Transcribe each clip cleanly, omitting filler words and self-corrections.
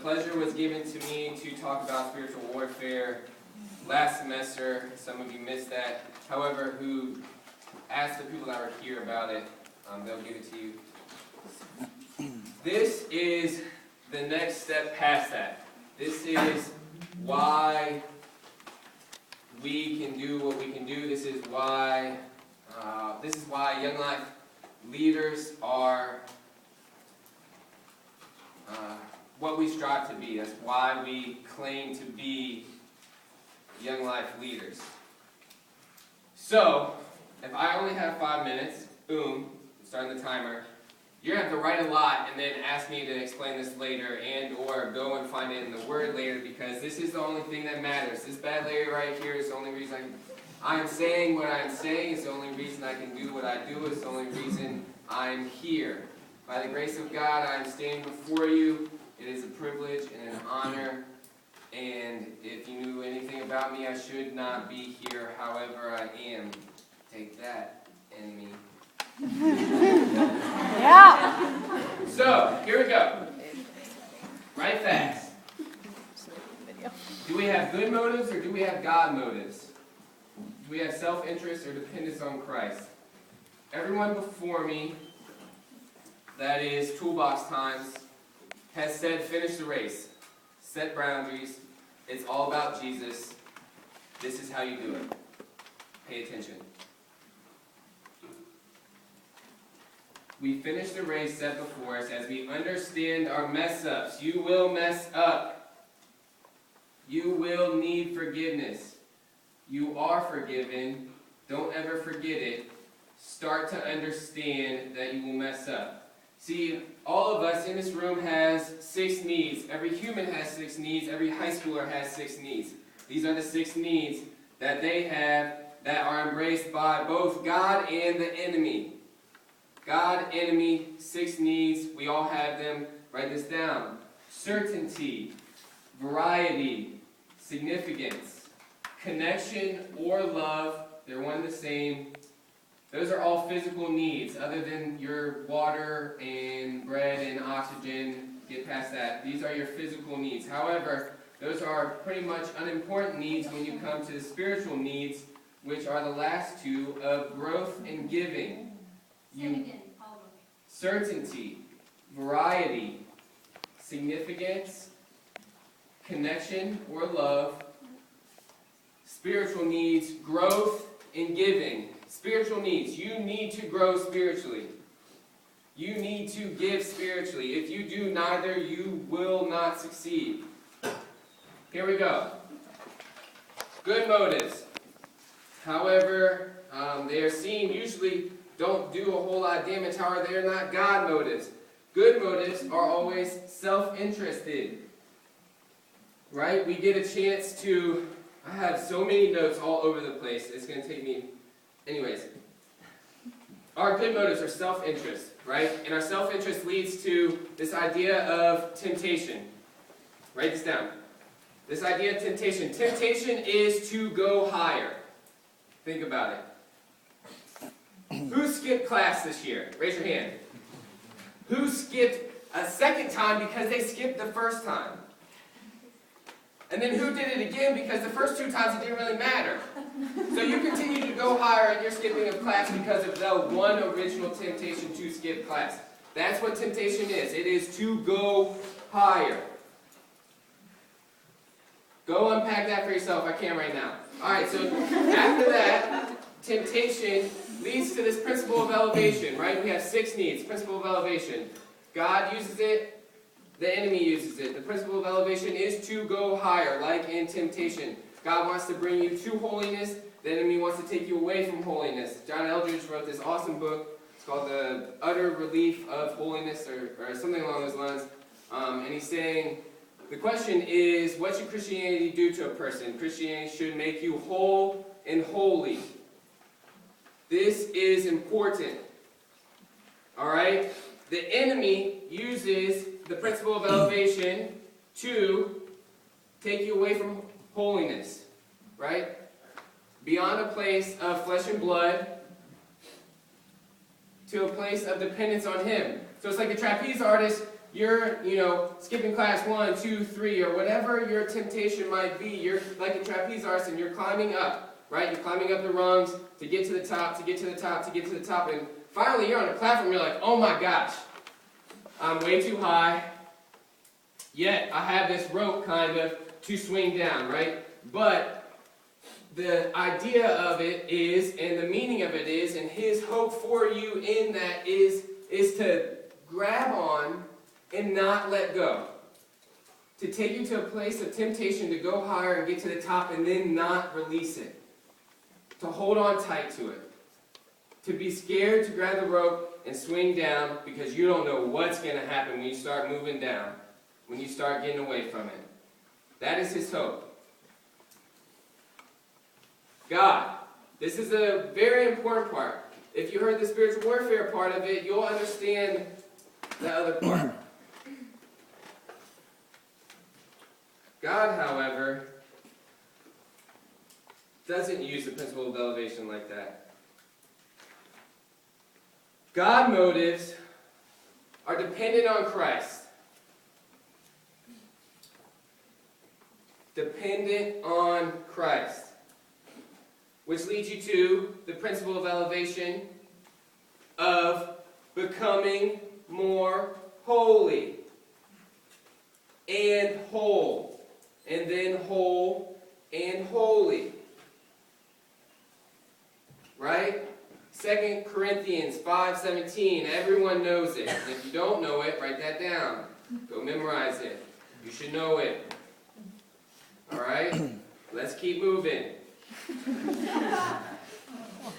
pleasure was given to me to talk about spiritual warfare last semester. Some of you missed that. However, who asked the people that were here about it, they'll give it to you. This is the next step past that. This is why we can do what we can do. This is why Young Life leaders are what we strive to be. That's why we claim to be Young Life leaders. So, if I only have 5 minutes, boom, I'm starting the timer, you're going to have to write a lot and then ask me to explain this later and or go and find it in the Word later, because this is the only thing that matters. This bad lady right here is the only reason I'm saying what I'm saying. It's the only reason I can do what I do. It's the only reason I'm here. By the grace of God, I'm standing before you. It is a privilege and an honor. And if you knew anything about me, I should not be here. However, I am. Take that, enemy. Yeah. So, here we go. Right fast. Do we have good motives or do we have God motives? Do we have self-interest or dependence on Christ? Everyone before me, that is toolbox times, has said finish the race. Set boundaries. It's all about Jesus. This is how you do it. Pay attention. We finish the race set before us as we understand our mess-ups. You will mess up. You will need forgiveness. You are forgiven. Don't ever forget it. Start to understand that you will mess up. See, all of us in this room has 6 needs. Every human has 6 needs. Every high schooler has 6 needs. These are the 6 needs that they have that are embraced by both God and the enemy. God, enemy, 6 needs. We all have them. Write this down. Certainty, variety, significance, connection or love. They're one and the same. Those are all physical needs, other than your water and bread and oxygen. Get past that. These are your physical needs. However, those are pretty much unimportant needs when you come to the spiritual needs, which are the last 2 of growth and giving. Certainty, variety, significance, connection or love, spiritual needs, growth and giving. Spiritual needs. You need to grow spiritually. You need to give spiritually. If you do neither, you will not succeed. Here we go. Good motives. However, they are seen usually don't do a whole lot of damage. However, they are not God motives. Good motives are always self-interested. Right? We get a chance to... I have so many notes all over the place. It's going to take me... Anyways. Our good motives are self-interest, right? And our self-interest leads to this idea of temptation. Write this down. This idea of temptation. Temptation is to go higher. Think about it. Who skipped class this year? Raise your hand. Who skipped a second time because they skipped the first time? And then who did it again because the first 2 times it didn't really matter? So you continue to go higher and you're skipping of class because of the one original temptation to skip class. That's what temptation is. It is to go higher. Go unpack that for yourself. I can't right now. Alright, so after that, temptation leads to this principle of elevation, right? We have 6 needs. Principle of elevation. God uses it. The enemy uses it. The principle of elevation is to go higher, like in temptation. God wants to bring you to holiness. The enemy wants to take you away from holiness. John Eldridge wrote this awesome book. It's called The Utter Relief of Holiness, or something along those lines. And he's saying, the question is, what should Christianity do to a person? Christianity should make you whole and holy. This is important. Alright? The enemy uses the principle of elevation to take you away from holiness. Right? Beyond a place of flesh and blood to a place of dependence on Him. So it's like a trapeze artist. you're, skipping class 1, 2, 3, or whatever your temptation might be, you're like a trapeze artist and you're climbing up, right? You're climbing up the rungs to get to the top, to get to the top, to get to the top, and finally you're on a platform, you're like, oh my gosh, I'm way too high, yet I have this rope kind of to swing down, right? But the idea of it is, and the meaning of it is, and his hope for you in that is to grab on and not let go. To take you to a place of temptation to go higher and get to the top and then not release it. To hold on tight to it. To be scared to grab the rope and swing down because you don't know what's going to happen when you start moving down. When you start getting away from it. That is his hope. God. This is a very important part. If you heard the spiritual warfare part of it, you'll understand the other part. God, however, doesn't use the principle of elevation like that. God motives are dependent on Christ. Dependent on Christ. Which leads you to the principle of elevation of becoming more holy. And whole. And then whole and holy. Right? 2 Corinthians 5:17. Everyone knows it. And if you don't know it, write that down. Go memorize it. You should know it. Alright? Let's keep moving.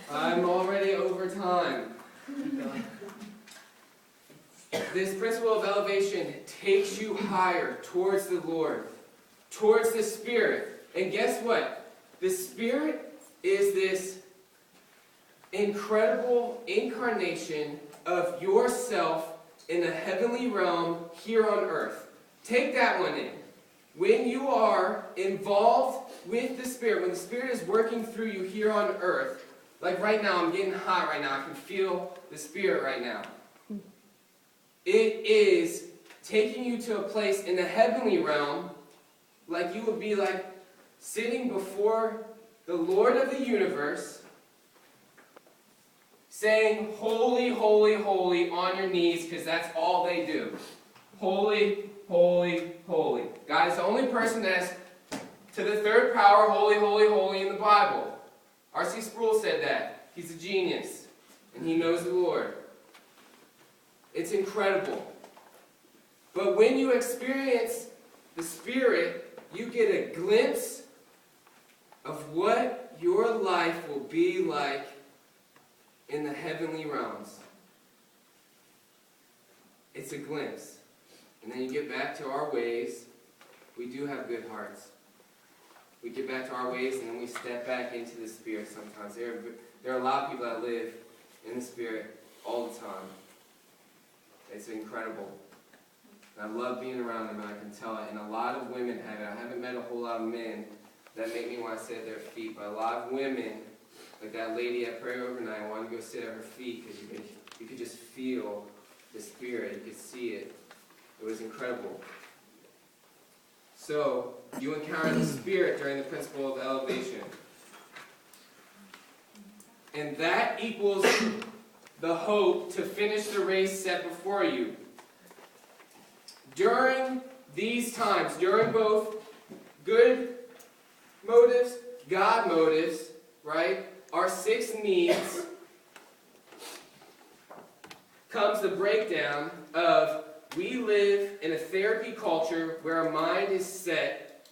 I'm already over time. This principle of elevation takes you higher towards the Lord, towards the Spirit. And guess what? The Spirit is this incredible incarnation of yourself in the heavenly realm here on earth. Take that one in. When you are involved with the Spirit, when the Spirit is working through you here on earth, like right now, I'm getting hot right now. I can feel the Spirit right now. It is taking you to a place in the heavenly realm, like you would be like sitting before the Lord of the universe, saying, holy, holy, holy, on your knees, because that's all they do. Holy, holy, holy. God is the only person that's to the third power, holy, holy, holy in the Bible. R.C. Sproul said that. He's a genius, and he knows the Lord. It's incredible. But when you experience the Spirit, you get a glimpse of what your life will be like in the heavenly realms. It's a glimpse. And then you get back to our ways. We do have good hearts. We get back to our ways and then we step back into the Spirit sometimes. There are a lot of people that live in the Spirit all the time. It's incredible. And I love being around them and I can tell it. And a lot of women have it. I haven't met a whole lot of men that make me want to sit at their feet. But a lot of women, like that lady at prayer overnight, I wanted to go sit at her feet because you could just feel the Spirit. You could see it. It was incredible. So, you encounter the Spirit during the principle of elevation. And that equals the hope to finish the race set before you. During these times, during both good motives, God motives, right, our 6 needs, comes the breakdown of we live in a therapy culture where our mind is set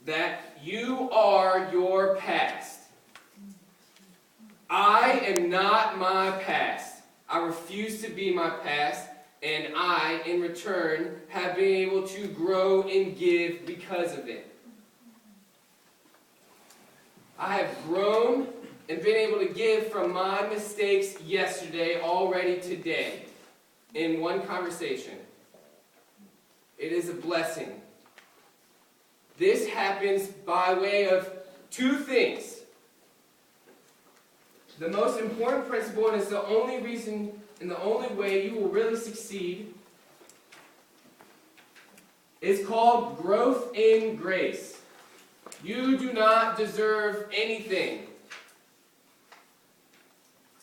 that you are your past. I am not my past. I refuse to be my past, and I, in return, have been able to grow and give because of it. I have grown and been able to give from my mistakes yesterday already today in one conversation. It is a blessing. This happens by way of 2 things. The most important principle, and it's the only reason and the only way you will really succeed, It's called growth in grace. You do not deserve anything.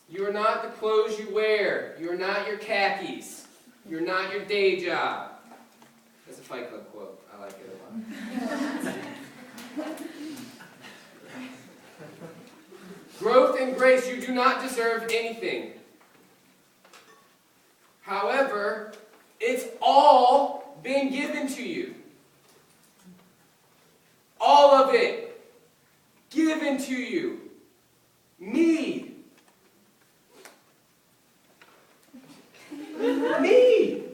You are not the clothes you wear. You are not your khakis. You're not your day job. That's a Fight Club quote. I like it a lot. Growth in grace. You do not deserve anything. However, it's all been given to you. All of it. Given to you. Need. Need.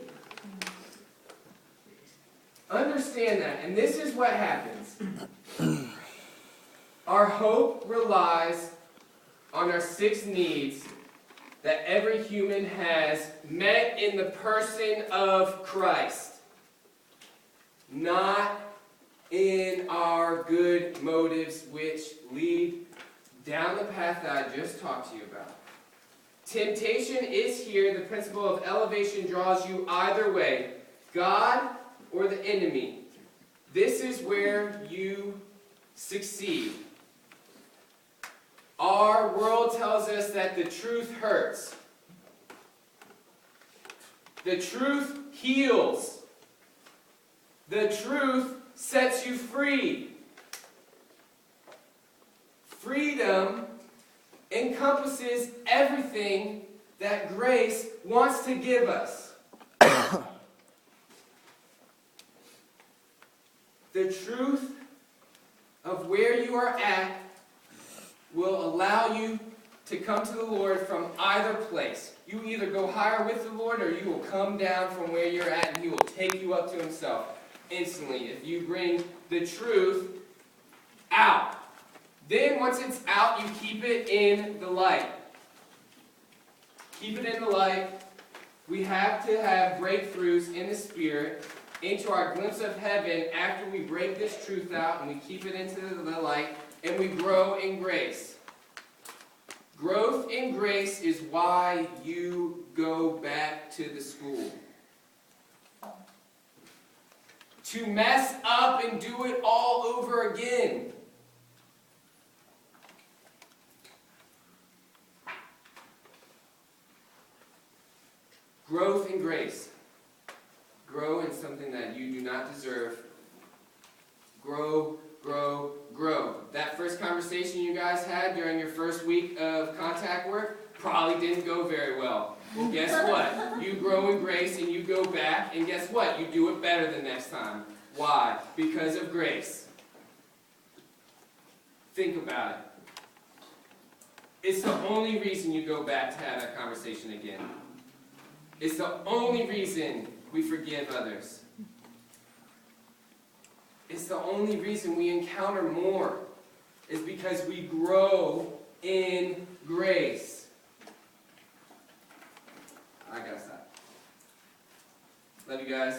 Understand that. And this is what happens. Our hope relies on our 6 needs that every human has met in the person of Christ. Not in our good motives which lead down the path that I just talked to you about. Temptation is here. The principle of elevation draws you either way, God or the enemy. This is where you succeed. Our world tells us that the truth hurts. The truth heals. The truth sets you free. Freedom encompasses everything that grace wants to give us. The truth of where you are at will allow you to come to the Lord from either place. You either go higher with the Lord or you will come down from where you're at and He will take you up to Himself instantly if you bring the truth out. Then once it's out, you keep it in the light. Keep it in the light. We have to have breakthroughs in the Spirit into our glimpse of heaven after we break this truth out and we keep it into the light and we grow in grace. Growth in grace is why you go back to the school. To mess up and do it all over again. Growth in grace. Grow in something that you do not deserve. Grow, grow, grow. That first conversation you guys had during your first week of contact work probably didn't go very well. Well, guess what? You grow in grace and you go back, and guess what? You do it better the next time. Why? Because of grace. Think about it. It's the only reason you go back to have that conversation again. It's the only reason we forgive others. It's the only reason we encounter more. Is because we grow in grace. I gotta stop. Love you guys.